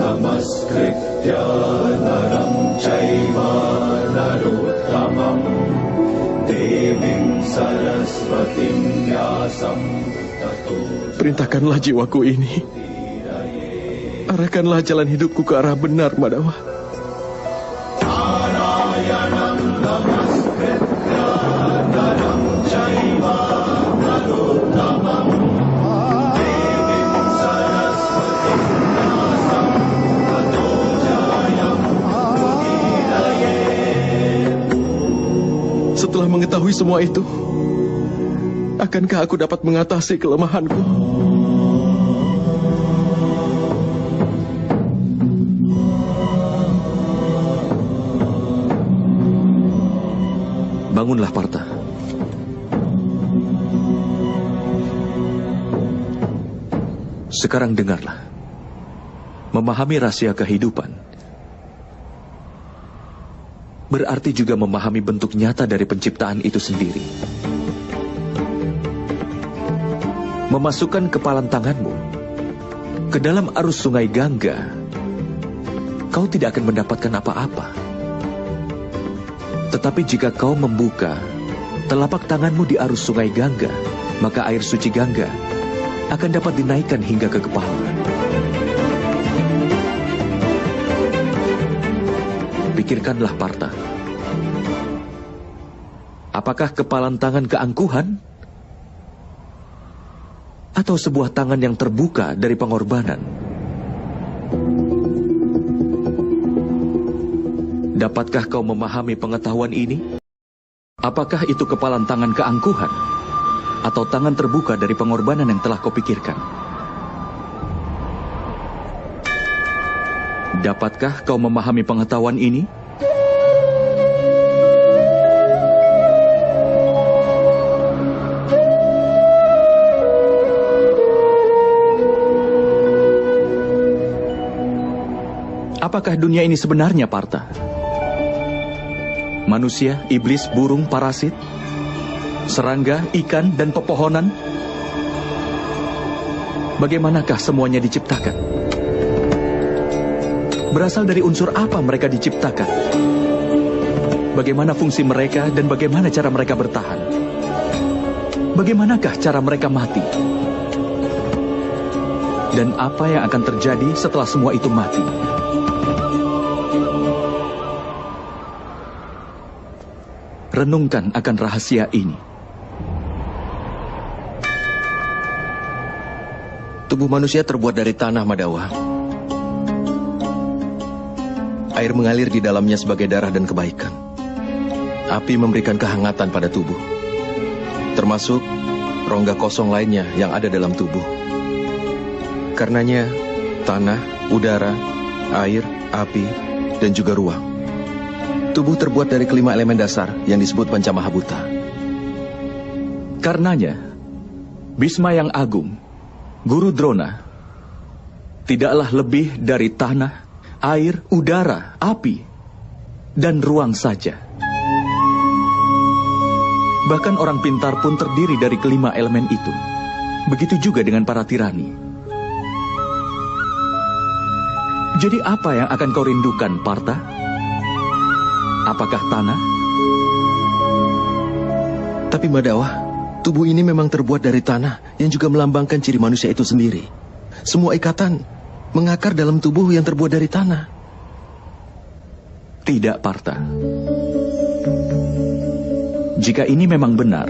Namaskritya naram chaiva narottamam devim saraswatim vyasam tato. Perintahkanlah jiwaku ini. Arahkanlah jalan hidupku ke arah benar, Madhawa. Narayanam namaskritya naram chaiva narottamam devim saraswatim vyasam tato jayam udiraye. Setelah mengetahui semua itu, akankah aku dapat mengatasi kelemahanku? Bangunlah, Partha. Sekarang dengarlah. Memahami rahasia kehidupan berarti juga memahami bentuk nyata dari penciptaan itu sendiri. Memasukkan kepalan tanganmu ke dalam arus sungai Gangga, kau tidak akan mendapatkan apa-apa. Tetapi jika kau membuka telapak tanganmu di arus sungai Gangga, maka air suci Gangga akan dapat dinaikkan hingga ke kepala. Pikirkanlah, Partha. Apakah kepalan tangan keangkuhan? Atau sebuah tangan yang terbuka dari pengorbanan? Dapatkah kau memahami pengetahuan ini? Apakah itu kepalan tangan keangkuhan? Atau tangan terbuka dari pengorbanan yang telah kau pikirkan? Dapatkah kau memahami pengetahuan ini? Apakah dunia ini sebenarnya, Partha? Manusia, iblis, burung, parasit, serangga, ikan, dan pepohonan? Bagaimanakah semuanya diciptakan? Berasal dari unsur apa mereka diciptakan? Bagaimana fungsi mereka dan bagaimana cara mereka bertahan? Bagaimanakah cara mereka mati? Dan apa yang akan terjadi setelah semua itu mati? Renungkan akan rahasia ini. Tubuh manusia terbuat dari tanah, Madhawa. Air mengalir di dalamnya sebagai darah dan kebaikan. Api memberikan kehangatan pada tubuh, termasuk rongga kosong lainnya yang ada dalam tubuh. Karenanya, tanah, udara, air, api, dan juga ruang. Tubuh terbuat dari kelima elemen dasar yang disebut Pancamahabhuta. Karenanya, Bhisma yang agung, Guru Drona, tidaklah lebih dari tanah, air, udara, api, dan ruang saja. Bahkan orang pintar pun terdiri dari kelima elemen itu. Begitu juga dengan para tirani. Jadi apa yang akan kau rindukan, Partha? Apakah tanah? Tapi Madhawa, tubuh ini memang terbuat dari tanah yang juga melambangkan ciri manusia itu sendiri. Semua ikatan mengakar dalam tubuh yang terbuat dari tanah. Tidak, Partha. Jika ini memang benar,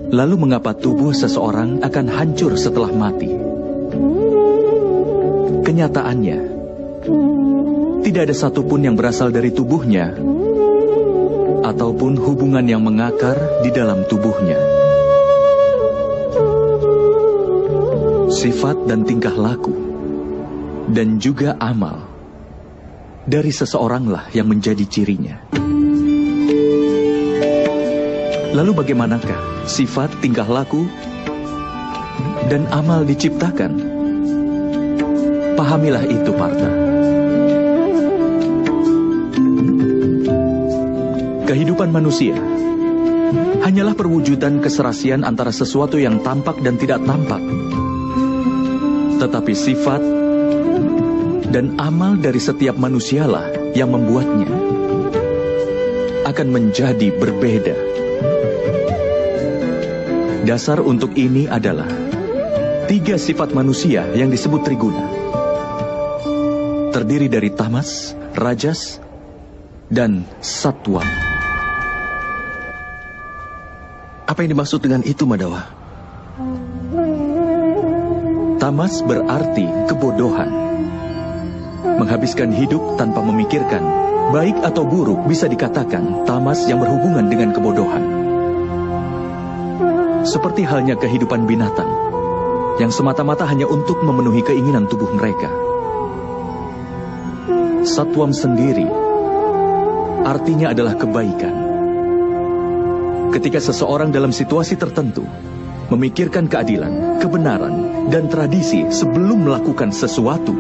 lalu mengapa tubuh seseorang akan hancur setelah mati? Kenyataannya, tidak ada satupun yang berasal dari tubuhnya ataupun hubungan yang mengakar di dalam tubuhnya. Sifat dan tingkah laku dan juga amal dari seseoranglah yang menjadi cirinya. Lalu bagaimanakah sifat, tingkah laku dan amal diciptakan? Pahamilah itu, Partha. Kehidupan manusia hanyalah perwujudan keserasian antara sesuatu yang tampak dan tidak tampak. Tetapi sifat, dan amal dari setiap manusialah yang membuatnya akan menjadi berbeda. Dasar untuk ini adalah 3 sifat manusia yang disebut triguna. Terdiri dari tamas, rajas, dan satwam. Apa yang dimaksud dengan itu, Madawa? Tamas berarti kebodohan. Menghabiskan hidup tanpa memikirkan, baik atau buruk bisa dikatakan tamas yang berhubungan dengan kebodohan. Seperti halnya kehidupan binatang, yang semata-mata hanya untuk memenuhi keinginan tubuh mereka. Satwam sendiri artinya adalah kebaikan. Ketika seseorang dalam situasi tertentu memikirkan keadilan, kebenaran, dan tradisi sebelum melakukan sesuatu,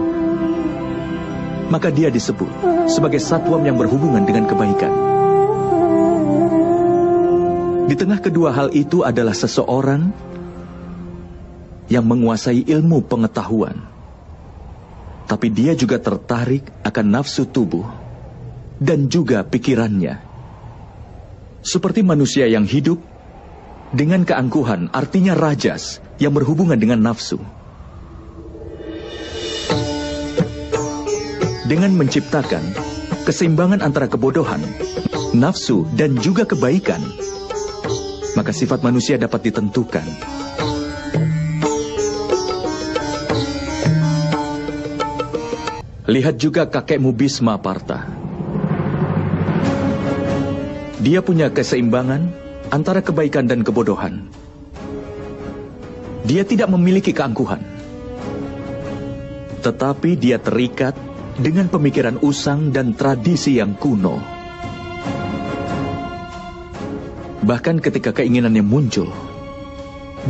maka dia disebut sebagai satwam yang berhubungan dengan kebaikan. Di tengah kedua hal itu adalah seseorang yang menguasai ilmu pengetahuan, tapi dia juga tertarik akan nafsu tubuh dan juga pikirannya. Seperti manusia yang hidup dengan keangkuhan, artinya rajas yang berhubungan dengan nafsu. Dengan menciptakan keseimbangan antara kebodohan, nafsu, dan juga kebaikan, maka sifat manusia dapat ditentukan. Lihat juga kakekmu Bhisma, Partha. Dia punya keseimbangan antara kebaikan dan kebodohan. Dia tidak memiliki keangkuhan, tetapi dia terikat dengan pemikiran usang dan tradisi yang kuno. Bahkan ketika keinginannya muncul,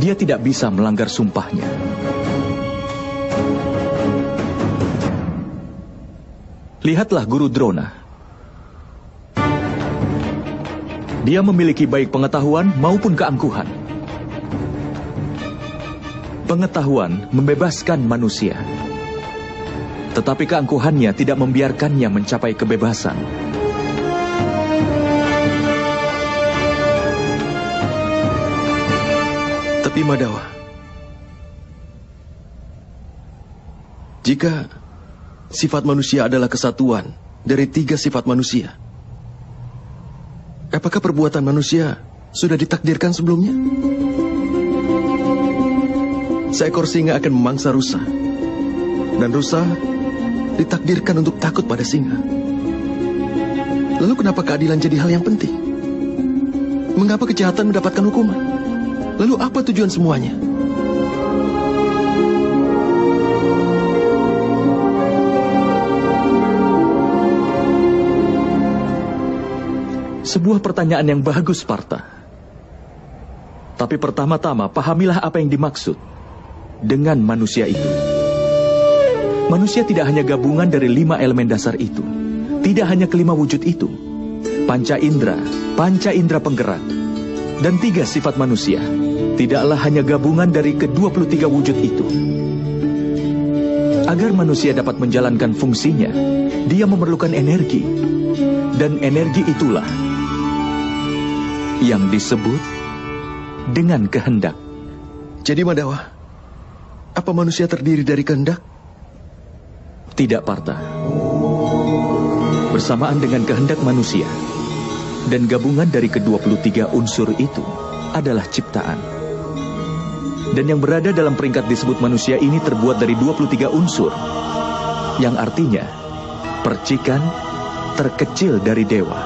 dia tidak bisa melanggar sumpahnya. Lihatlah Guru Drona. Dia memiliki baik pengetahuan maupun keangkuhan. Pengetahuan membebaskan manusia, tetapi keangkuhannya tidak membiarkannya mencapai kebebasan. Tapi Madawa, jika sifat manusia adalah kesatuan dari 3 sifat manusia, apakah perbuatan manusia sudah ditakdirkan sebelumnya? Seekor singa akan memangsa rusa, dan rusa ditakdirkan untuk takut pada singa. Lalu kenapa keadilan jadi hal yang penting? Mengapa kejahatan mendapatkan hukuman? Lalu apa tujuan semuanya? Sebuah pertanyaan yang bagus, Partha. Tapi pertama-tama, pahamilah apa yang dimaksud dengan manusia itu. Manusia tidak hanya gabungan dari 5 elemen dasar itu. Tidak hanya kelima wujud itu. Panca indera penggerak, dan 3 sifat manusia. Tidaklah hanya gabungan dari ke-23 wujud itu. Agar manusia dapat menjalankan fungsinya, dia memerlukan energi. Dan energi itulah yang disebut dengan kehendak. Jadi Madawa, apa manusia terdiri dari kehendak? Tidak, Partha. Bersamaan dengan kehendak manusia dan gabungan dari ke-23 unsur itu adalah ciptaan. Dan yang berada dalam peringkat disebut manusia ini terbuat dari 23 unsur, yang artinya percikan terkecil dari dewa,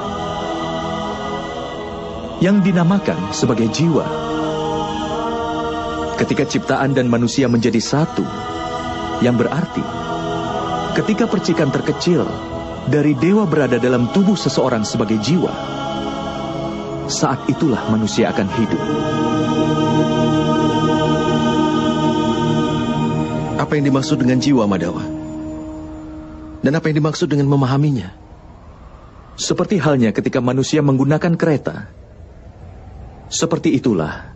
yang dinamakan sebagai jiwa. Ketika ciptaan dan manusia menjadi satu, yang berarti ketika percikan terkecil dari dewa berada dalam tubuh seseorang sebagai jiwa, saat itulah manusia akan hidup. Apa yang dimaksud dengan jiwa, Madawa? Dan apa yang dimaksud dengan memahaminya? Seperti halnya ketika manusia menggunakan kereta. Seperti itulah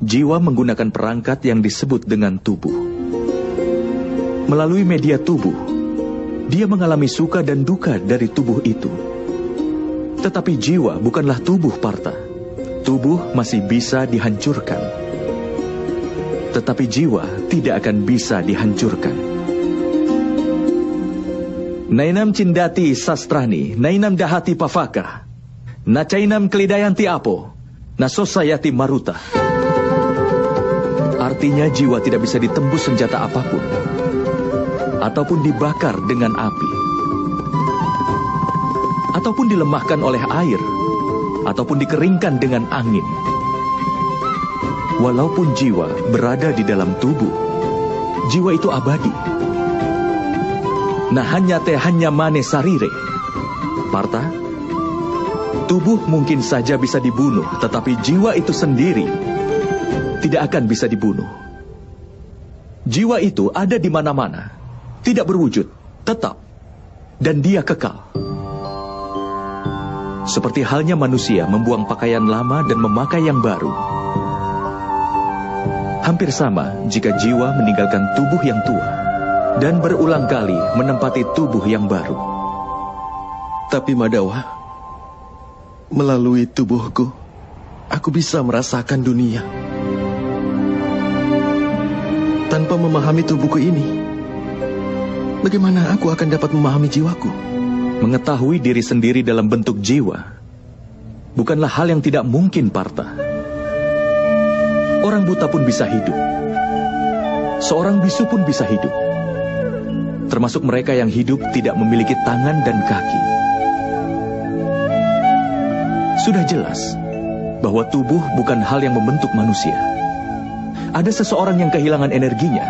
jiwa menggunakan perangkat yang disebut dengan tubuh. Melalui media tubuh, Dia mengalami suka dan duka dari tubuh itu. Tetapi jiwa bukanlah tubuh, Partha. Tubuh masih bisa dihancurkan. Tetapi jiwa tidak akan bisa dihancurkan. Nainam cindati sastrani, nainam dahati pavaka, nacainam kelidayanti apo, nasosayati maruta. Artinya jiwa tidak bisa ditembus senjata apapun, ataupun dibakar dengan api, ataupun dilemahkan oleh air, ataupun dikeringkan dengan angin. Walaupun jiwa berada di dalam tubuh, jiwa itu abadi. Nah hanya mane sarire. Partha, tubuh mungkin saja bisa dibunuh, tetapi jiwa itu sendiri tidak akan bisa dibunuh. Jiwa itu ada di mana-mana, tidak berwujud, tetap, dan dia kekal. Seperti halnya manusia membuang pakaian lama dan memakai yang baru. Hampir sama jika jiwa meninggalkan tubuh yang tua dan berulang kali menempati tubuh yang baru. Tapi Madawa, melalui tubuhku, aku bisa merasakan dunia. Tanpa memahami tubuhku ini, bagaimana aku akan dapat memahami jiwaku? Mengetahui diri sendiri dalam bentuk jiwa bukanlah hal yang tidak mungkin, Partha. Orang buta pun bisa hidup. Seorang bisu pun bisa hidup. Termasuk mereka yang hidup tidak memiliki tangan dan kaki. Sudah jelas bahwa tubuh bukan hal yang membentuk manusia. Ada seseorang yang kehilangan energinya,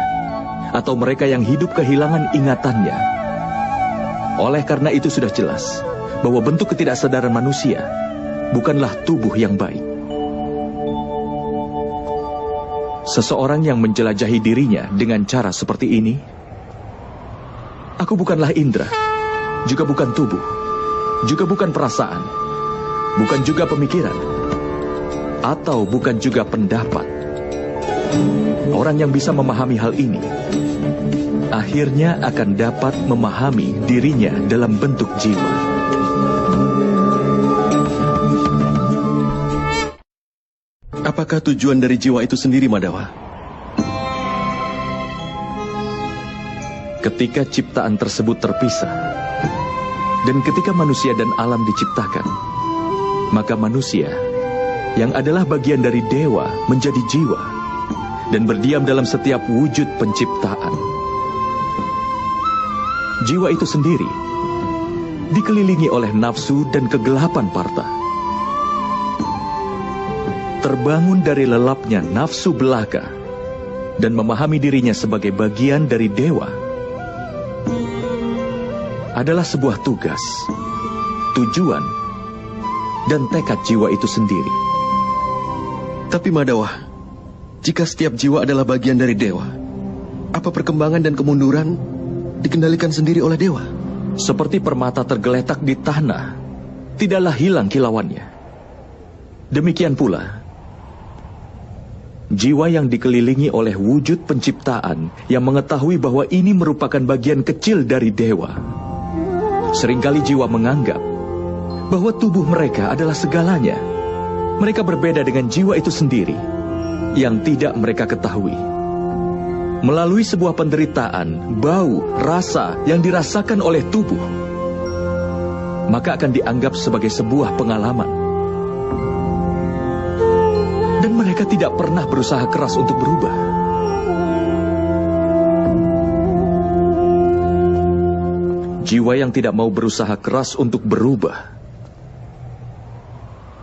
atau mereka yang hidup kehilangan ingatannya. Oleh karena itu sudah jelas bahwa bentuk ketidaksadaran manusia bukanlah tubuh yang baik. Seseorang yang menjelajahi dirinya dengan cara seperti ini, aku bukanlah indera, juga bukan tubuh, juga bukan perasaan, bukan juga pemikiran, atau bukan juga pendapat. Orang yang bisa memahami hal ini, akhirnya akan dapat memahami dirinya dalam bentuk jiwa. Apakah tujuan dari jiwa itu sendiri, Madawa? Ketika ciptaan tersebut terpisah, dan ketika manusia dan alam diciptakan, maka manusia, yang adalah bagian dari dewa, menjadi jiwa, dan berdiam dalam setiap wujud penciptaan. Jiwa itu sendiri dikelilingi oleh nafsu dan kegelapan, Partha. Terbangun dari lelapnya nafsu belaka dan memahami dirinya sebagai bagian dari dewa adalah sebuah tugas, tujuan, dan tekad jiwa itu sendiri. Tapi Madawa, jika setiap jiwa adalah bagian dari dewa, apa perkembangan dan kemunduran dikendalikan sendiri oleh dewa? Seperti permata tergeletak di tanah, tidaklah hilang kilauannya. Demikian pula, jiwa yang dikelilingi oleh wujud penciptaan yang mengetahui bahwa ini merupakan bagian kecil dari dewa. Seringkali jiwa menganggap bahwa tubuh mereka adalah segalanya. Mereka berbeda dengan jiwa itu sendiri yang tidak mereka ketahui. Melalui sebuah penderitaan, bau, rasa yang dirasakan oleh tubuh, maka akan dianggap sebagai sebuah pengalaman. Dan mereka tidak pernah berusaha keras untuk berubah. Jiwa yang tidak mau berusaha keras untuk berubah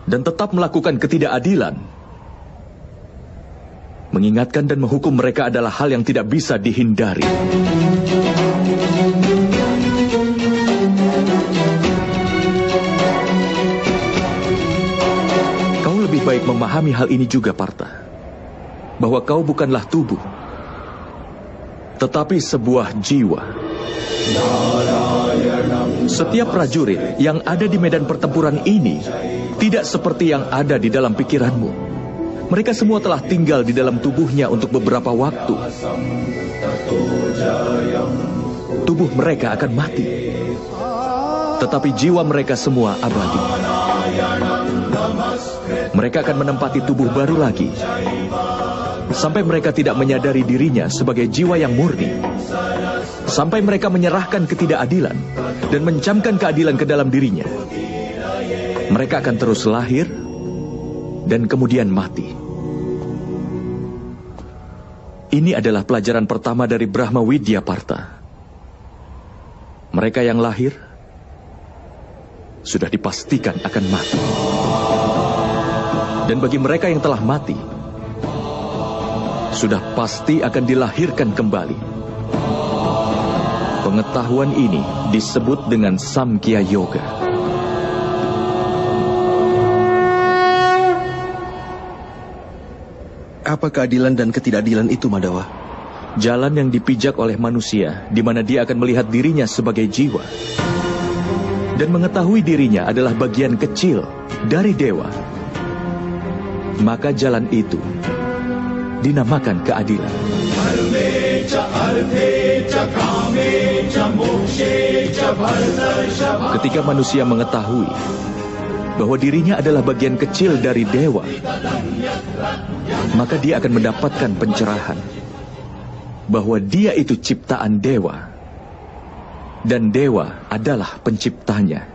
dan tetap melakukan ketidakadilan, mengingatkan dan menghukum mereka adalah hal yang tidak bisa dihindari. Kau lebih baik memahami hal ini juga, Partha, bahwa kau bukanlah tubuh, tetapi sebuah jiwa. Setiap prajurit yang ada di medan pertempuran ini tidak seperti yang ada di dalam pikiranmu. Mereka semua telah tinggal di dalam tubuhnya untuk beberapa waktu. tubuh mereka akan mati. Tetapi jiwa mereka semua abadi. Mereka akan menempati tubuh baru lagi, sampai mereka tidak menyadari dirinya sebagai jiwa yang murni. Sampai mereka menyerahkan ketidakadilan dan mencamkan keadilan ke dalam dirinya. Mereka akan terus lahir dan kemudian mati. Ini adalah pelajaran pertama dari Brahma Widya Partha. Mereka yang lahir sudah dipastikan akan mati. Dan bagi mereka yang telah mati, sudah pasti akan dilahirkan kembali. Pengetahuan ini disebut dengan Samkhya Yoga. Apa keadilan dan ketidakadilan itu, Madhawa? Jalan yang dipijak oleh manusia, di mana dia akan melihat dirinya sebagai jiwa. Dan mengetahui dirinya adalah bagian kecil dari dewa. Maka jalan itu dinamakan keadilan. Ketika manusia mengetahui bahwa dirinya adalah bagian kecil dari dewa, maka dia akan mendapatkan pencerahan bahwa dia itu ciptaan dewa, dan dewa adalah penciptanya.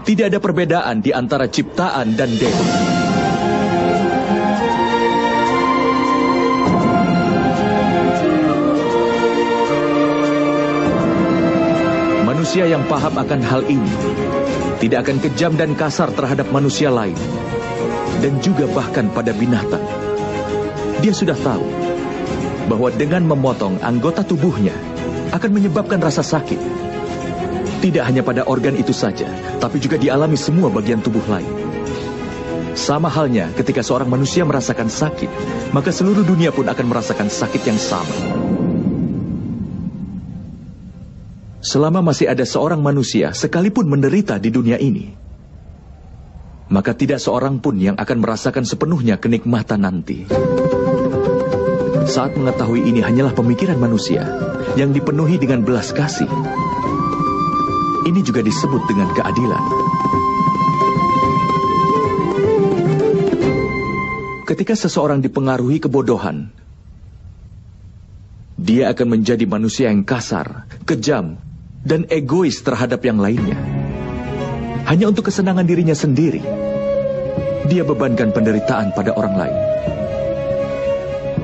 Tidak ada perbedaan di antara ciptaan dan dewa. Manusia yang paham akan hal ini tidak akan kejam dan kasar terhadap manusia lain, dan juga bahkan pada binatang. Dia sudah tahu bahwa dengan memotong anggota tubuhnya akan menyebabkan rasa sakit. Tidak hanya pada organ itu saja, tapi juga dialami semua bagian tubuh lain. Sama halnya ketika seorang manusia merasakan sakit, maka seluruh dunia pun akan merasakan sakit yang sama. Selama masih ada seorang manusia sekalipun menderita di dunia ini, maka tidak seorang pun yang akan merasakan sepenuhnya kenikmatan nanti. Saat mengetahui ini hanyalah pemikiran manusia yang dipenuhi dengan belas kasih. Ini juga disebut dengan keadilan. Ketika seseorang dipengaruhi kebodohan, dia akan menjadi manusia yang kasar, kejam, dan egois terhadap yang lainnya. Hanya untuk kesenangan dirinya sendiri, dia bebankan penderitaan pada orang lain.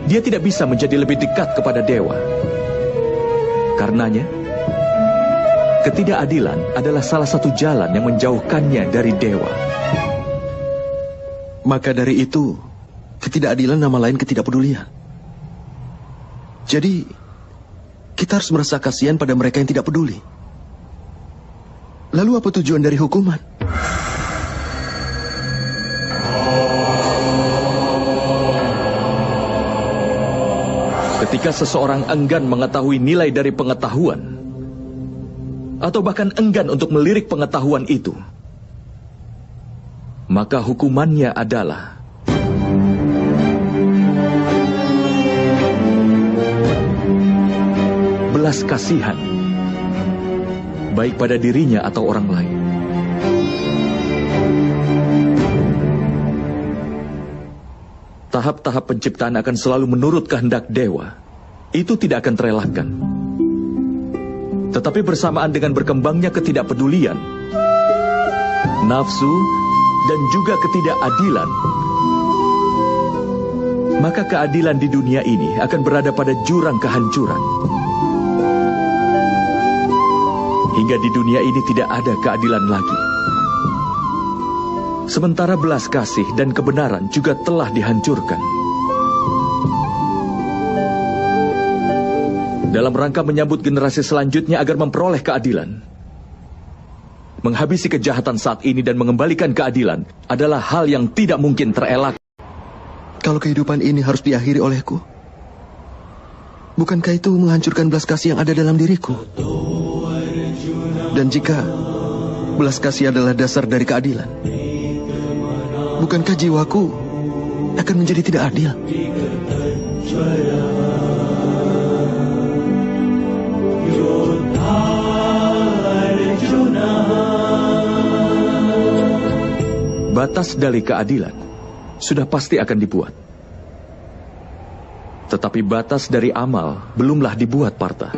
Dia tidak bisa menjadi lebih dekat kepada dewa. Karenanya, ketidakadilan adalah salah satu jalan yang menjauhkannya dari dewa. Maka dari itu, ketidakadilan nama lain ketidakpedulian. Jadi, kita harus merasa kasihan pada mereka yang tidak peduli. Lalu apa tujuan dari hukuman? Ketika seseorang enggan mengetahui nilai dari pengetahuan, atau bahkan enggan untuk melirik pengetahuan itu, maka hukumannya adalah belas kasihan, baik pada dirinya atau orang lain. Tahap-tahap penciptaan akan selalu menurut kehendak dewa. Itu tidak akan terelakkan. Tetapi bersamaan dengan berkembangnya ketidakpedulian, nafsu, dan juga ketidakadilan, maka keadilan di dunia ini akan berada pada jurang kehancuran. Hingga di dunia ini tidak ada keadilan lagi. Sementara belas kasih dan kebenaran juga telah dihancurkan. Dalam rangka menyambut generasi selanjutnya agar memperoleh keadilan, menghabisi kejahatan saat ini dan mengembalikan keadilan adalah hal yang tidak mungkin terelak. Kalau kehidupan ini harus diakhiri olehku, bukankah itu menghancurkan belas kasih yang ada dalam diriku? Dan jika belas kasih adalah dasar dari keadilan, bukankah jiwaku akan menjadi tidak adil? batas dari keadilan sudah pasti akan dibuat. Tetapi batas dari amal belumlah dibuat, Partha.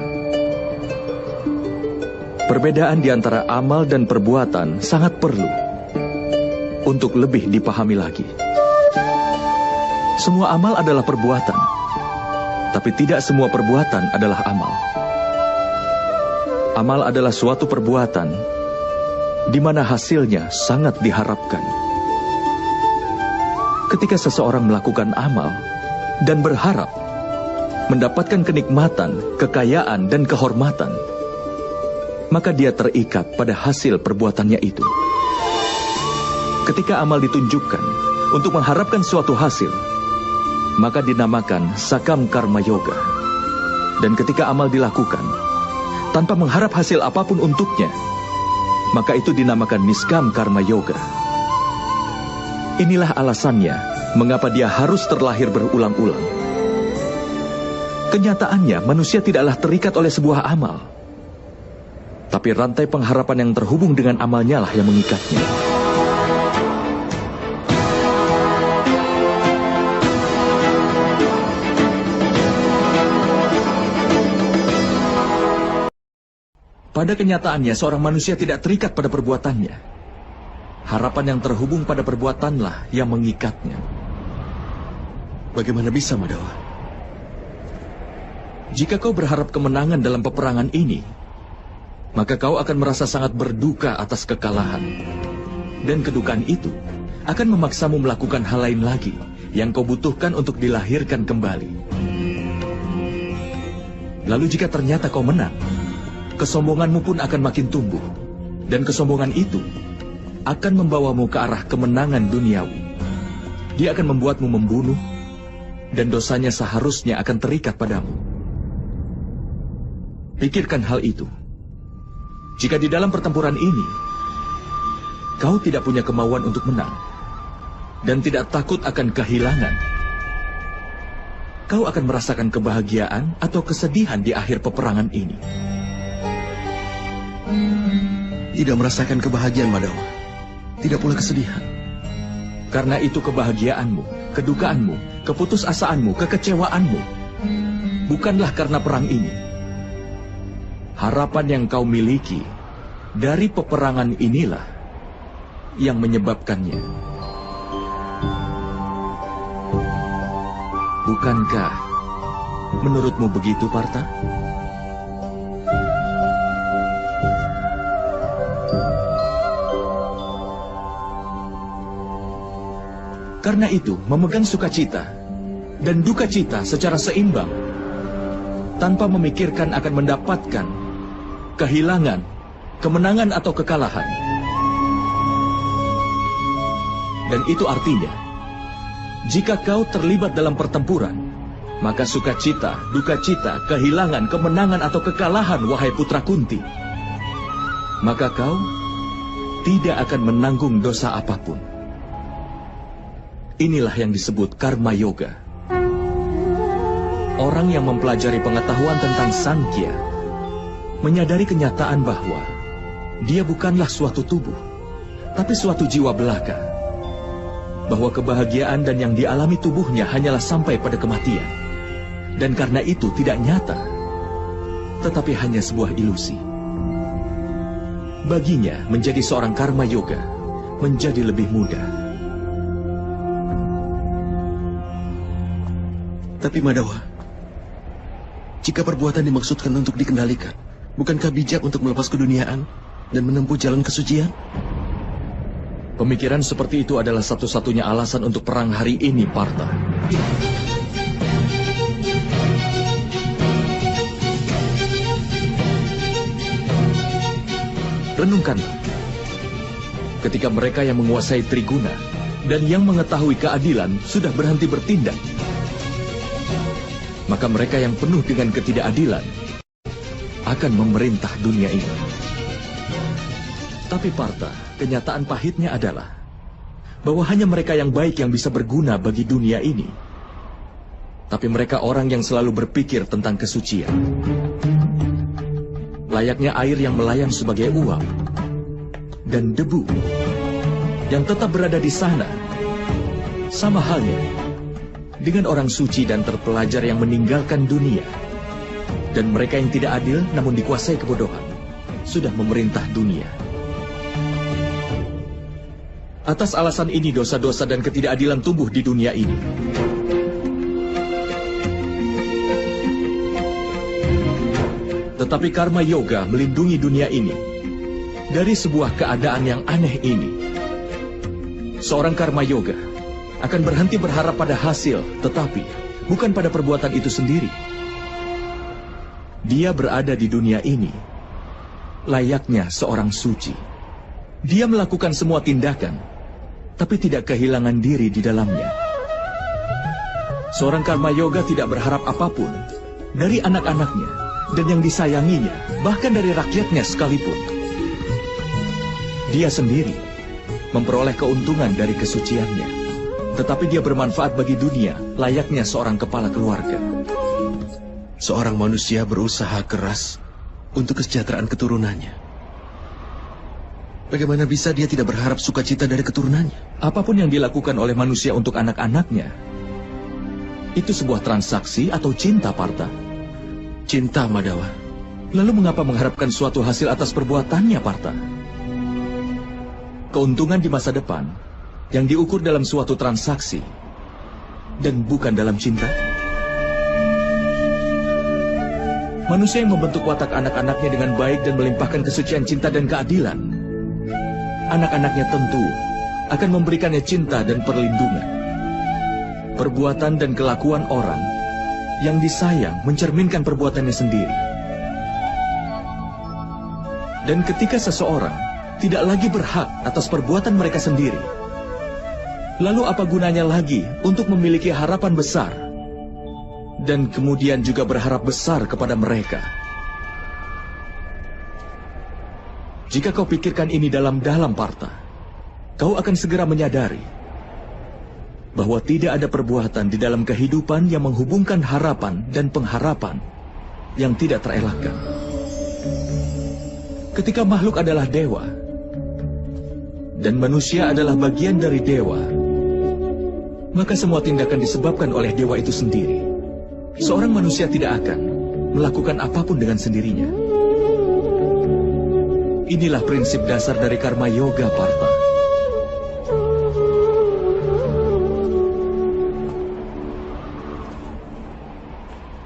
Perbedaan di antara amal dan perbuatan sangat perlu untuk lebih dipahami lagi. Semua amal adalah perbuatan, tapi tidak semua perbuatan adalah amal. Amal adalah suatu perbuatan di mana hasilnya sangat diharapkan. Ketika seseorang melakukan amal dan berharap mendapatkan kenikmatan, kekayaan, dan kehormatan, maka dia terikat pada hasil perbuatannya itu. Ketika amal ditunjukkan untuk mengharapkan suatu hasil, maka dinamakan sakam karma yoga. Dan ketika amal dilakukan tanpa mengharap hasil apapun untuknya, maka itu dinamakan niskam karma yoga. Inilah alasannya mengapa dia harus terlahir berulang-ulang. Kenyataannya manusia tidaklah terikat oleh sebuah amal, tapi rantai pengharapan yang terhubung dengan amalnya lah yang mengikatnya. Pada kenyataannya, seorang manusia tidak terikat pada perbuatannya. Harapan yang terhubung pada perbuatanlah yang mengikatnya. Bagaimana bisa, Madhawa? Jika kau berharap kemenangan dalam peperangan ini, maka kau akan merasa sangat berduka atas kekalahan. Dan kedukaan itu akan memaksamu melakukan hal lain lagi yang kau butuhkan untuk dilahirkan kembali. Lalu jika ternyata kau menang, kesombonganmu pun akan makin tumbuh. Dan kesombongan itu akan membawamu ke arah kemenangan duniawi. Dia akan membuatmu membunuh, dan dosanya seharusnya akan terikat padamu. Pikirkan hal itu. Jika di dalam pertempuran ini, kau tidak punya kemauan untuk menang, dan tidak takut akan kehilangan, kau akan merasakan kebahagiaan atau kesedihan di akhir peperangan ini. Tidak merasakan kebahagiaan, Madhawa. Tidak pula kesedihan. Karena itu kebahagiaanmu, kedukaanmu, keputusasaanmu, kekecewaanmu bukanlah karena perang ini. Harapan yang kau miliki dari peperangan inilah yang menyebabkannya. Bukankah menurutmu begitu, Partha? Karena itu, memegang sukacita dan duka cita secara seimbang, tanpa memikirkan akan mendapatkan kehilangan, kemenangan atau kekalahan. Dan itu artinya, jika kau terlibat dalam pertempuran, maka sukacita, duka cita, kehilangan, kemenangan atau kekalahan, wahai putra Kunti, maka kau tidak akan menanggung dosa apapun. Inilah yang disebut karma yoga. Orang yang mempelajari pengetahuan tentang Sankhya menyadari kenyataan bahwa dia bukanlah suatu tubuh, tapi suatu jiwa belaka. Bahwa kebahagiaan dan yang dialami tubuhnya hanyalah sampai pada kematian. Dan karena itu tidak nyata, tetapi hanya sebuah ilusi. Baginya, menjadi seorang karma yoga menjadi lebih mudah. Tapi Madhawa, jika perbuatan dimaksudkan untuk dikendalikan, bukankah bijak untuk melepas keduniaan dan menempuh jalan kesucian? Pemikiran seperti itu adalah satu-satunya alasan untuk perang hari ini, Partha. Renungkanlah. Ketika mereka yang menguasai Triguna dan yang mengetahui keadilan sudah berhenti bertindak, maka mereka yang penuh dengan ketidakadilan akan memerintah dunia ini. Tapi Partha, kenyataan pahitnya adalah bahwa hanya mereka yang baik yang bisa berguna bagi dunia ini. Tapi mereka orang yang selalu berpikir tentang kesucian. Layaknya air yang melayang sebagai uap dan debu yang tetap berada di sana. Sama halnya dengan orang suci dan terpelajar yang meninggalkan dunia. Dan mereka yang tidak adil namun dikuasai kebodohan sudah memerintah dunia. Atas alasan ini dosa-dosa dan ketidakadilan tumbuh di dunia ini. Tetapi karma yoga melindungi dunia ini dari sebuah keadaan yang aneh ini. Seorang karma yoga akan berhenti berharap pada hasil, tetapi bukan pada perbuatan itu sendiri. Dia berada di dunia ini layaknya seorang suci. Dia melakukan semua tindakan, tapi tidak kehilangan diri di dalamnya. Seorang karma yoga tidak berharap apapun dari anak-anaknya dan yang disayanginya, bahkan dari rakyatnya sekalipun. Dia sendiri memperoleh keuntungan dari kesuciannya, tetapi dia bermanfaat bagi dunia layaknya seorang kepala keluarga. Seorang manusia berusaha keras untuk kesejahteraan keturunannya. Bagaimana bisa dia tidak berharap sukacita dari keturunannya? Apapun yang dilakukan oleh manusia untuk anak-anaknya, itu sebuah transaksi atau cinta, Partha. Cinta, Madawa. Lalu mengapa mengharapkan suatu hasil atas perbuatannya, Partha? Keuntungan di masa depan yang diukur dalam suatu transaksi dan bukan dalam cinta. Manusia yang membentuk watak anak-anaknya dengan baik dan melimpahkan kesucian cinta dan keadilan, anak-anaknya tentu akan memberikannya cinta dan perlindungan. Perbuatan dan kelakuan orang yang disayang mencerminkan perbuatannya sendiri. Dan ketika seseorang tidak lagi berhak atas perbuatan mereka sendiri, lalu apa gunanya lagi untuk memiliki harapan besar dan kemudian juga berharap besar kepada mereka? Jika kau pikirkan ini dalam-dalam, Partha, kau akan segera menyadari bahwa tidak ada perbuatan di dalam kehidupan yang menghubungkan harapan dan pengharapan yang tidak terelakkan. Ketika makhluk adalah dewa, dan manusia adalah bagian dari dewa, maka semua tindakan disebabkan oleh dewa itu sendiri. Seorang manusia tidak akan melakukan apapun dengan sendirinya. Inilah prinsip dasar dari karma yoga, Partha.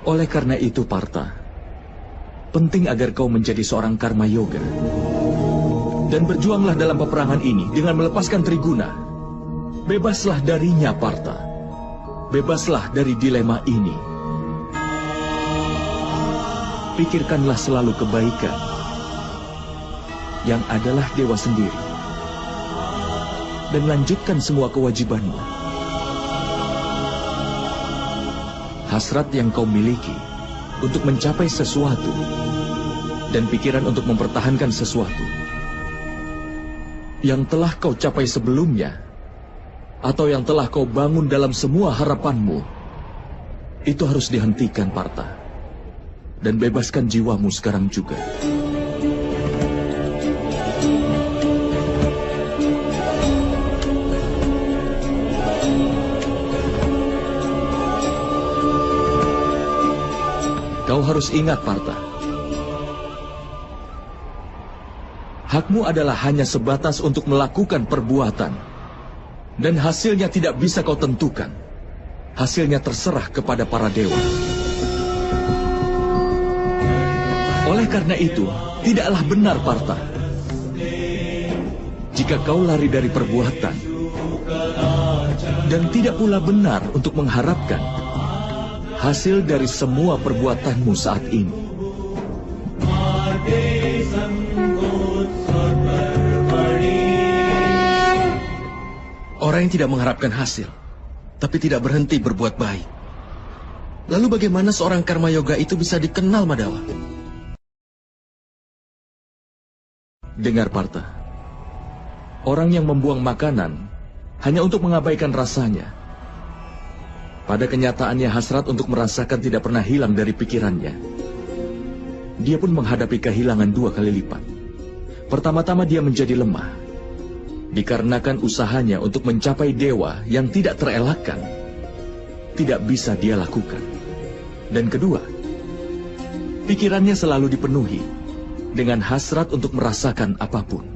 Oleh karena itu, Partha, penting agar kau menjadi seorang karma yoga. Dan berjuanglah dalam peperangan ini dengan melepaskan Triguna. Bebaslah darinya, Partha. Bebaslah dari dilema ini. Pikirkanlah selalu kebaikan yang adalah dewa sendiri. Dan lanjutkan semua kewajibanmu. Hasrat yang kau miliki untuk mencapai sesuatu dan pikiran untuk mempertahankan sesuatu yang telah kau capai sebelumnya atau yang telah kau bangun dalam semua harapanmu, itu harus dihentikan, Partha. Dan bebaskan jiwamu sekarang juga. Kau harus ingat, Partha. Hakmu adalah hanya sebatas untuk melakukan perbuatan. Dan hasilnya tidak bisa kau tentukan. Hasilnya terserah kepada para dewa. Oleh karena itu, tidaklah benar, Partha, jika kau lari dari perbuatan. Dan tidak pula benar untuk mengharapkan hasil dari semua perbuatanmu saat ini. Orang yang tidak mengharapkan hasil, tapi tidak berhenti berbuat baik. Lalu bagaimana seorang karma yoga itu bisa dikenal, Madawa? Dengar, Partha. Orang yang membuang makanan hanya untuk mengabaikan rasanya. Pada kenyataannya hasrat untuk merasakan tidak pernah hilang dari pikirannya. Dia pun menghadapi kehilangan 2 kali lipat. Pertama-tama dia menjadi lemah. Dikarenakan usahanya untuk mencapai dewa yang tidak terelakkan, tidak bisa dia lakukan. Dan kedua, pikirannya selalu dipenuhi dengan hasrat untuk merasakan apapun.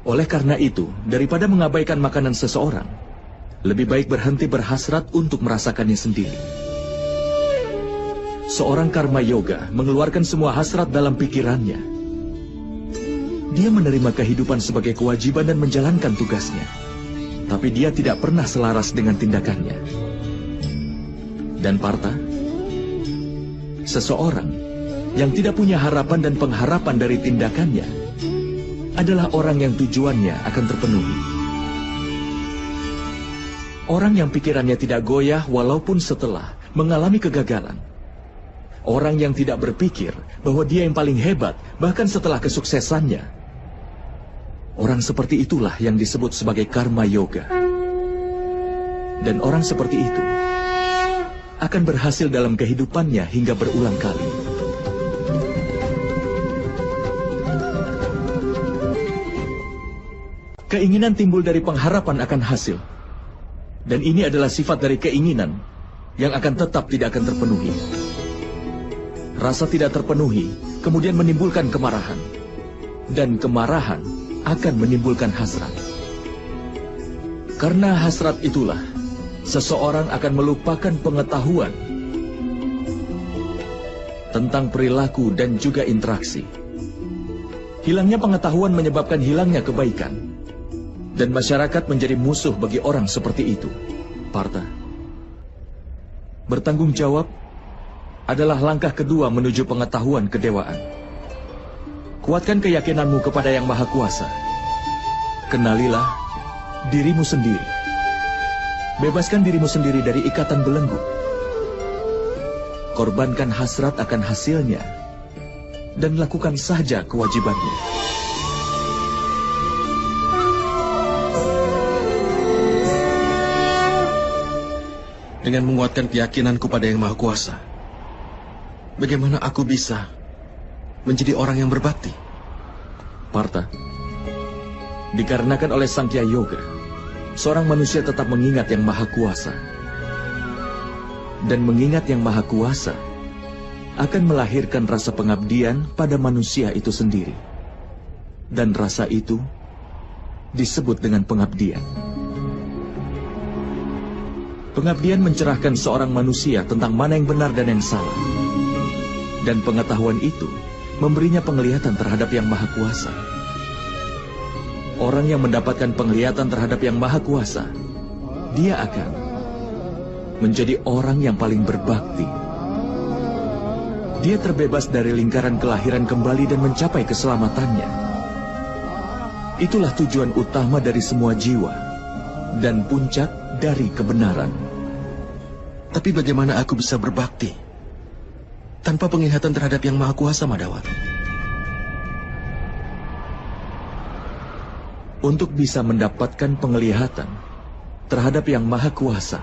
Oleh karena itu, daripada mengabaikan makanan seseorang, lebih baik berhenti berhasrat untuk merasakannya sendiri. Seorang karma yoga mengeluarkan semua hasrat dalam pikirannya. Dia menerima kehidupan sebagai kewajiban dan menjalankan tugasnya. Tapi dia tidak pernah selaras dengan tindakannya. Dan Partha, seseorang yang tidak punya harapan dan pengharapan dari tindakannya adalah orang yang tujuannya akan terpenuhi. Orang yang pikirannya tidak goyah walaupun setelah mengalami kegagalan. Orang yang tidak berpikir bahwa dia yang paling hebat bahkan setelah kesuksesannya. Orang seperti itulah yang disebut sebagai karma yoga. Dan orang seperti itu akan berhasil dalam kehidupannya hingga berulang kali. Keinginan timbul dari pengharapan akan hasil. Dan ini adalah sifat dari keinginan yang akan tetap tidak akan terpenuhi. Rasa tidak terpenuhi kemudian menimbulkan kemarahan. Dan kemarahan akan menimbulkan hasrat. Karena hasrat itulah, seseorang akan melupakan pengetahuan tentang perilaku dan juga interaksi. Hilangnya pengetahuan menyebabkan hilangnya kebaikan. Dan masyarakat menjadi musuh bagi orang seperti itu. Partha, bertanggung jawab adalah langkah kedua menuju pengetahuan kedewaan. Kuatkan keyakinanmu kepada Yang Maha Kuasa. Kenalilah dirimu sendiri. Bebaskan dirimu sendiri dari ikatan belenggu. Korbankan hasrat akan hasilnya dan lakukan saja kewajibanmu. Dengan menguatkan keyakinanku pada Yang Maha Kuasa, bagaimana aku bisa menjadi orang yang berbakti? Partha, dikarenakan oleh Sankhya Yoga, seorang manusia tetap mengingat Yang Maha Kuasa. Dan mengingat Yang Maha Kuasa akan melahirkan rasa pengabdian pada manusia itu sendiri. Dan rasa itu disebut dengan pengabdian. Pengabdian mencerahkan seorang manusia tentang mana yang benar dan yang salah. Dan pengetahuan itu memberinya penglihatan terhadap Yang Maha Kuasa. Orang yang mendapatkan penglihatan terhadap Yang Maha Kuasa, dia akan menjadi orang yang paling berbakti. Dia terbebas dari lingkaran kelahiran kembali dan mencapai keselamatannya. Itulah tujuan utama dari semua jiwa dan puncak dari kebenaran. Tapi bagaimana aku bisa berbakti tanpa penglihatan terhadap Yang Maha Kuasa, Madhawa? Untuk bisa mendapatkan penglihatan terhadap Yang Maha Kuasa,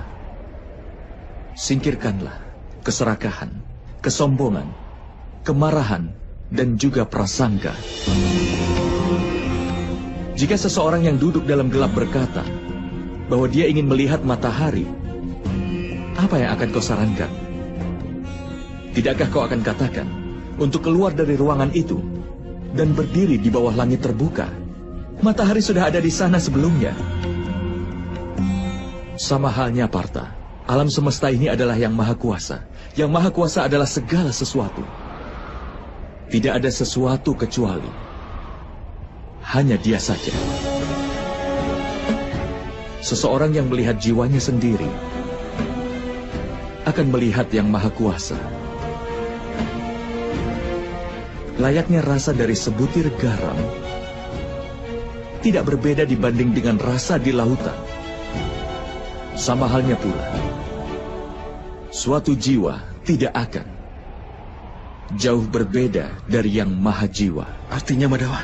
singkirkanlah keserakahan, kesombongan, kemarahan, dan juga prasangka. Jika seseorang yang duduk dalam gelap berkata bahwa dia ingin melihat matahari, apa yang akan kau sarankan? Tidakkah kau akan katakan untuk keluar dari ruangan itu dan berdiri di bawah langit terbuka? Matahari sudah ada di sana sebelumnya. Sama halnya Partha, alam semesta ini adalah Yang Maha Kuasa. Yang Maha Kuasa adalah segala sesuatu. Tidak ada sesuatu kecuali hanya Dia saja. Seseorang yang melihat jiwanya sendiri akan melihat Yang Maha Kuasa. Layaknya rasa dari sebutir garam tidak berbeda dibanding dengan rasa di lautan. Sama halnya pula, suatu jiwa tidak akan jauh berbeda dari Yang Maha Jiwa. Artinya, Madhawa,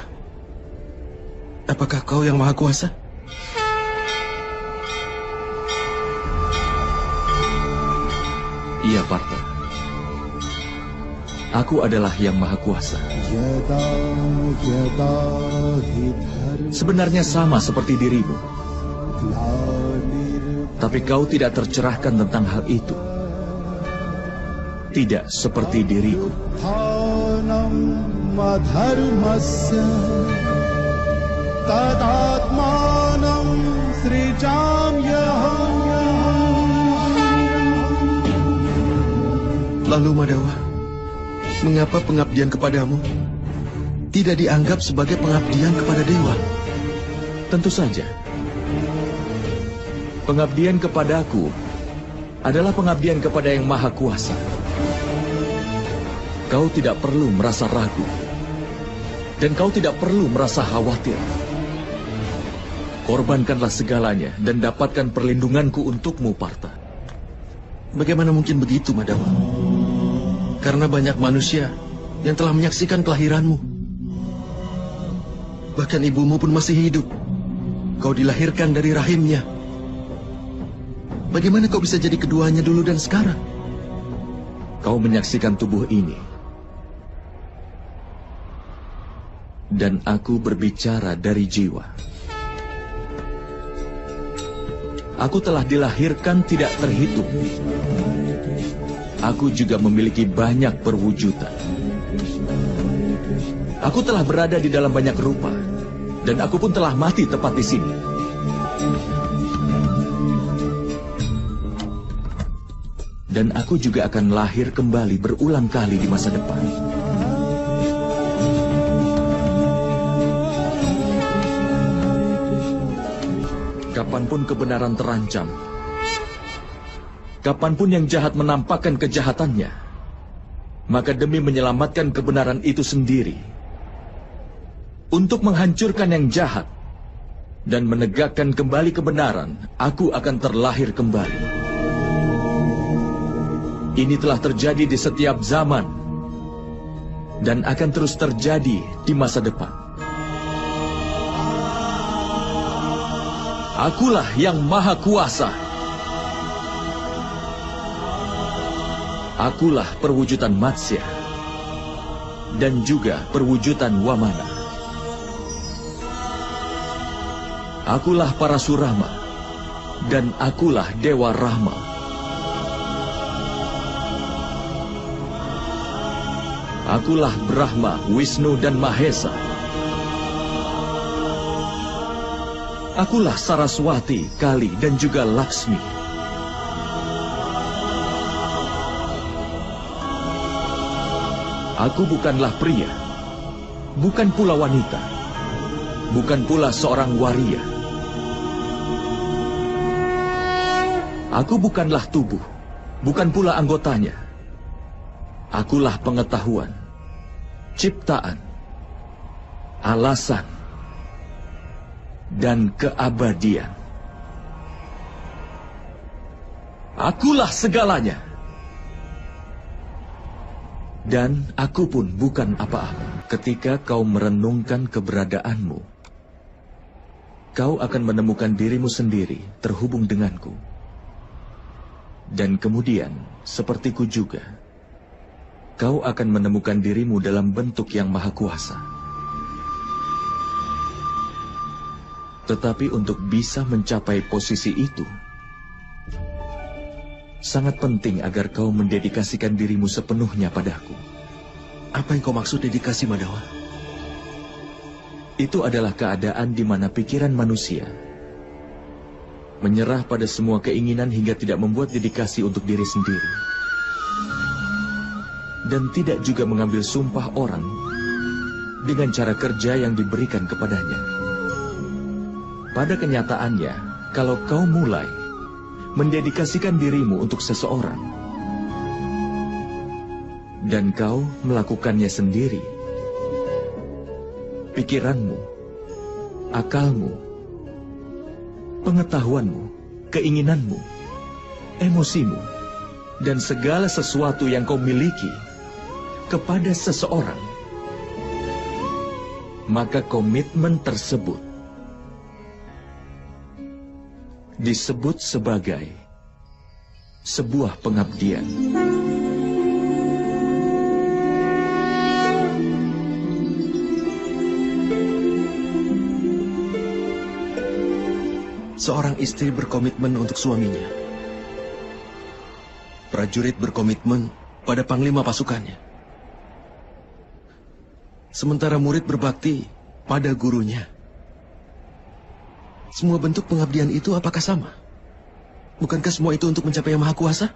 apakah kau Yang Maha Kuasa? Iya, Partha. Aku adalah yang Maha Kuasa. Sebenarnya sama seperti dirimu. Tapi kau tidak tercerahkan tentang hal itu. Tidak seperti diriku. Lalu Madawa, mengapa pengabdian kepadamu tidak dianggap sebagai pengabdian kepada dewa? Tentu saja. Pengabdian kepadaku adalah pengabdian kepada yang Maha Kuasa. Kau tidak perlu merasa ragu. Dan kau tidak perlu merasa khawatir. Korbankanlah segalanya dan dapatkan perlindunganku untukmu, Partha. Bagaimana mungkin begitu, Madawa? Karena banyak manusia yang telah menyaksikan kelahiranmu. Bahkan ibumu pun masih hidup. Kau dilahirkan dari rahimnya. Bagaimana kau bisa jadi keduanya dulu dan sekarang? Kau menyaksikan tubuh ini. Dan aku berbicara dari jiwa. Aku telah dilahirkan tidak terhitung. Aku juga memiliki banyak perwujudan. Aku telah berada di dalam banyak rupa. Dan aku pun telah mati tepat di sini. Dan aku juga akan lahir kembali berulang kali di masa depan. Kapanpun kebenaran terancam, kapanpun yang jahat menampakkan kejahatannya, maka demi menyelamatkan kebenaran itu sendiri, untuk menghancurkan yang jahat dan menegakkan kembali kebenaran, aku akan terlahir kembali. Ini telah terjadi di setiap zaman dan akan terus terjadi di masa depan. Akulah yang Maha Kuasa. Akulah perwujudan Matsya dan juga perwujudan Wamana. Akulah Parasurama dan akulah Dewa Rahma. Akulah Brahma, Wisnu, dan Mahesa. Akulah Saraswati, Kali, dan juga Laksmi. Aku bukanlah pria, bukan pula wanita, bukan pula seorang waria. Aku bukanlah tubuh, bukan pula anggotanya. Akulah pengetahuan, ciptaan, alasan, dan keabadian. Akulah segalanya. Dan aku pun bukan apa-apa. Ketika kau merenungkan keberadaanmu, kau akan menemukan dirimu sendiri terhubung denganku. Dan kemudian, sepertiku juga, kau akan menemukan dirimu dalam bentuk yang Maha Kuasa. Tetapi untuk bisa mencapai posisi itu, sangat penting agar kau mendedikasikan dirimu sepenuhnya padaku. Apa yang kau maksud dedikasi, Madawa? Itu adalah keadaan di mana pikiran manusia menyerah pada semua keinginan hingga tidak membuat dedikasi untuk diri sendiri. Dan tidak juga mengambil sumpah orang dengan cara kerja yang diberikan kepadanya. Pada kenyataannya, kalau kau mulai mendedikasikan dirimu untuk seseorang, dan kau melakukannya sendiri, pikiranmu, akalmu, pengetahuanmu, keinginanmu, emosimu, dan segala sesuatu yang kau miliki kepada seseorang, maka komitmen tersebut disebut sebagai sebuah pengabdian. Seorang istri berkomitmen untuk suaminya. Prajurit berkomitmen pada panglima pasukannya. Sementara murid berbakti pada gurunya. Semua bentuk pengabdian itu apakah sama? Bukankah semua itu untuk mencapai Yang Maha Kuasa?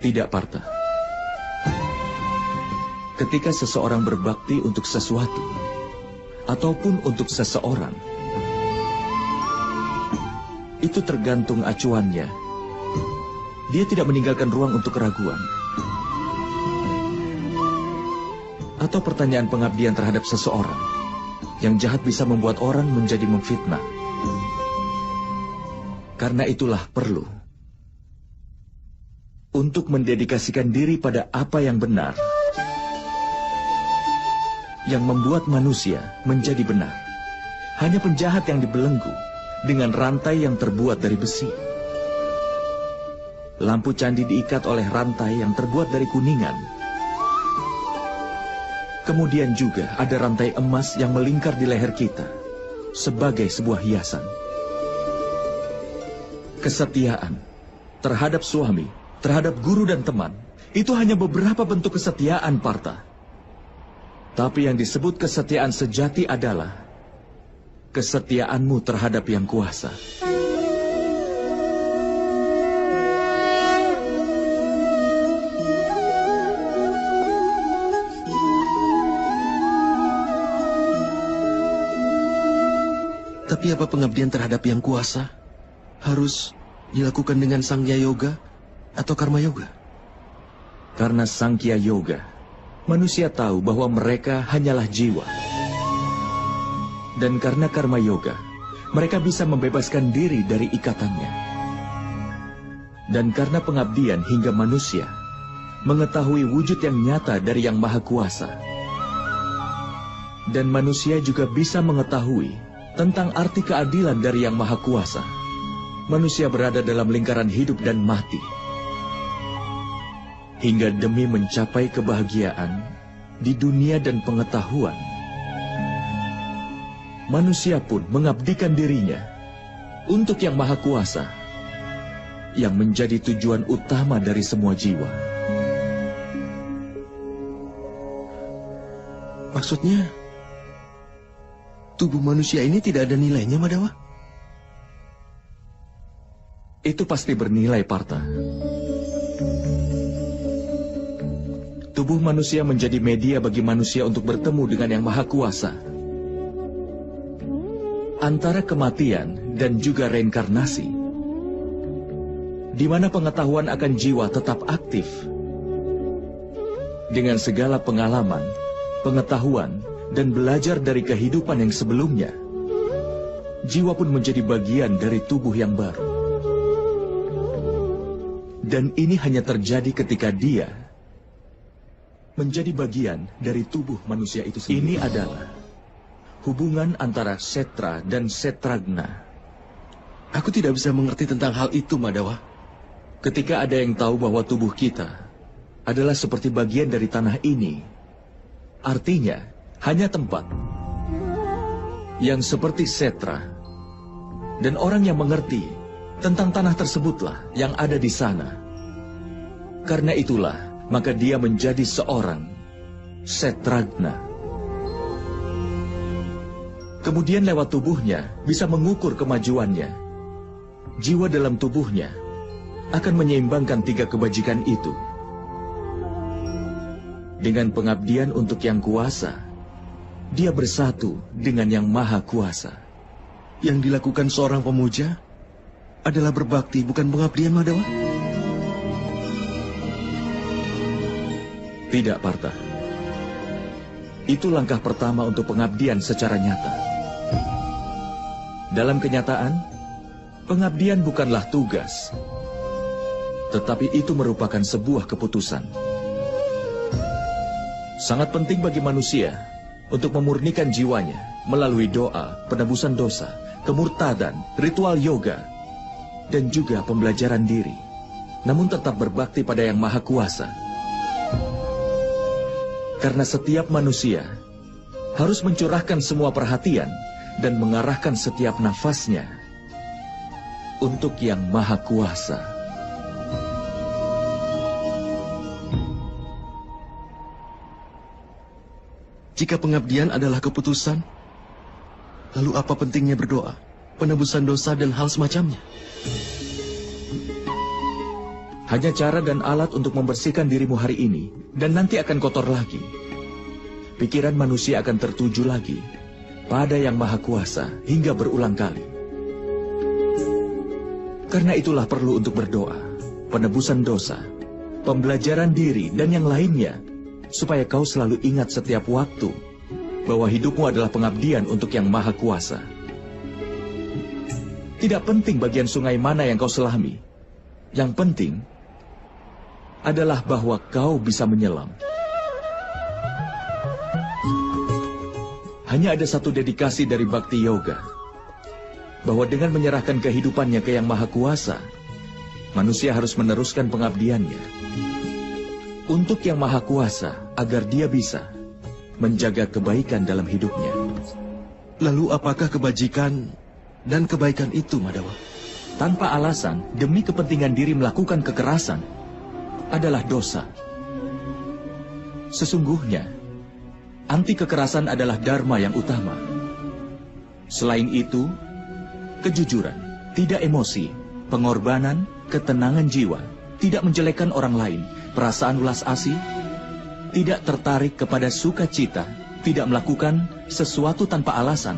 Tidak, Partha. Ketika seseorang berbakti untuk sesuatu, ataupun untuk seseorang, itu tergantung acuannya. Dia tidak meninggalkan ruang untuk keraguan. Atau pertanyaan pengabdian terhadap seseorang. Yang jahat bisa membuat orang menjadi memfitnah. Karena itulah perlu untuk mendedikasikan diri pada apa yang benar, yang membuat manusia menjadi benar. Hanya penjahat yang dibelenggu dengan rantai yang terbuat dari besi. Lampu candi diikat oleh rantai yang terbuat dari kuningan. Kemudian juga ada rantai emas yang melingkar di leher kita sebagai sebuah hiasan. Kesetiaan terhadap suami, terhadap guru dan teman, itu hanya beberapa bentuk kesetiaan, Partha. Tapi yang disebut kesetiaan sejati adalah kesetiaanmu terhadap Yang Kuasa. Tapi apa pengabdian terhadap Yang Kuasa harus dilakukan dengan Sangya Yoga atau Karma Yoga? Karena Sankhya Yoga, manusia tahu bahwa mereka hanyalah jiwa. Dan karena Karma Yoga, mereka bisa membebaskan diri dari ikatannya. Dan karena pengabdian hingga manusia mengetahui wujud yang nyata dari Yang Maha Kuasa. Dan manusia juga bisa mengetahui tentang arti keadilan dari Yang Maha Kuasa. Manusia berada dalam lingkaran hidup dan mati. Hingga demi mencapai kebahagiaan di dunia dan pengetahuan, manusia pun mengabdikan dirinya untuk Yang Maha Kuasa, yang menjadi tujuan utama dari semua jiwa. Maksudnya, tubuh manusia ini tidak ada nilainya, Madawa? Itu pasti bernilai, Partha. Tubuh manusia menjadi media bagi manusia untuk bertemu dengan Yang Maha Kuasa. Antara kematian dan juga reinkarnasi, di mana pengetahuan akan jiwa tetap aktif. Dengan segala pengalaman, pengetahuan, dan belajar dari kehidupan yang sebelumnya, jiwa pun menjadi bagian dari tubuh yang baru. Dan ini hanya terjadi ketika dia menjadi bagian dari tubuh manusia itu sendiri. Ini adalah hubungan antara Setra dan Setragna. Aku tidak bisa mengerti tentang hal itu, Madawa. Ketika ada yang tahu bahwa tubuh kita adalah seperti bagian dari tanah ini, artinya hanya tempat yang seperti Setra, dan orang yang mengerti tentang tanah tersebutlah yang ada di sana. Karena itulah, maka dia menjadi seorang Setragna. Kemudian lewat tubuhnya bisa mengukur kemajuannya. Jiwa dalam tubuhnya akan menyeimbangkan 3 kebajikan itu. Dengan pengabdian untuk Yang Kuasa, dia bersatu dengan Yang Maha Kuasa. Yang dilakukan seorang pemuja adalah berbakti, bukan pengabdian, Madawa? Tidak, Partha. Itu langkah pertama untuk pengabdian secara nyata. Dalam kenyataan, pengabdian bukanlah tugas, tetapi itu merupakan sebuah keputusan. Sangat penting bagi manusia untuk memurnikan jiwanya melalui doa, penebusan dosa, kemurtadan, ritual yoga, dan juga pembelajaran diri, namun tetap berbakti pada Yang Maha Kuasa. Karena setiap manusia harus mencurahkan semua perhatian dan mengarahkan setiap nafasnya untuk Yang Maha Kuasa. Jika pengabdian adalah keputusan, lalu apa pentingnya berdoa, penebusan dosa, dan hal semacamnya? Hanya cara dan alat untuk membersihkan dirimu hari ini, dan nanti akan kotor lagi. Pikiran manusia akan tertuju lagi pada Yang Maha Kuasa hingga berulang kali. Karena itulah perlu untuk berdoa, penebusan dosa, pembelajaran diri, dan yang lainnya, supaya kau selalu ingat setiap waktu bahwa hidupmu adalah pengabdian untuk Yang Maha Kuasa. Tidak penting bagian sungai mana yang kau selami. Yang penting adalah bahwa kau bisa menyelam. Hanya ada satu dedikasi dari Bhakti Yoga, bahwa dengan menyerahkan kehidupannya ke Yang Maha Kuasa, manusia harus meneruskan pengabdiannya untuk Yang Maha Kuasa agar dia bisa menjaga kebaikan dalam hidupnya. Lalu apakah kebajikan dan kebaikan itu, Madhawa? Tanpa alasan, demi kepentingan diri melakukan kekerasan adalah dosa. Sesungguhnya, anti kekerasan adalah dharma yang utama. Selain itu, kejujuran, tidak emosi, pengorbanan, ketenangan jiwa, tidak menjelekkan orang lain, perasaan ulas asih, tidak tertarik kepada sukacita, tidak melakukan sesuatu tanpa alasan,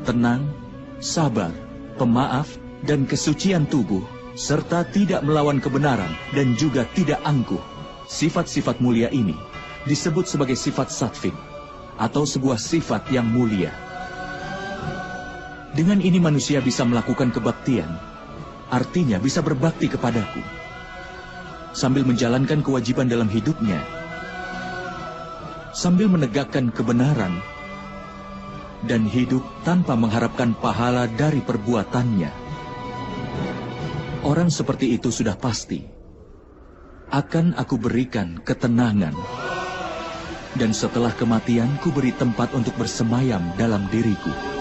tenang, sabar, pemaaf, dan kesucian tubuh, serta tidak melawan kebenaran dan juga tidak angkuh. Sifat-sifat mulia ini disebut sebagai sifat sattvik, atau sebuah sifat yang mulia. Dengan ini manusia bisa melakukan kebaktian, artinya bisa berbakti kepadaku, sambil menjalankan kewajiban dalam hidupnya, sambil menegakkan kebenaran, dan hidup tanpa mengharapkan pahala dari perbuatannya. Orang seperti itu sudah pasti akan aku berikan ketenangan, dan setelah kematian ku beri tempat untuk bersemayam dalam diriku.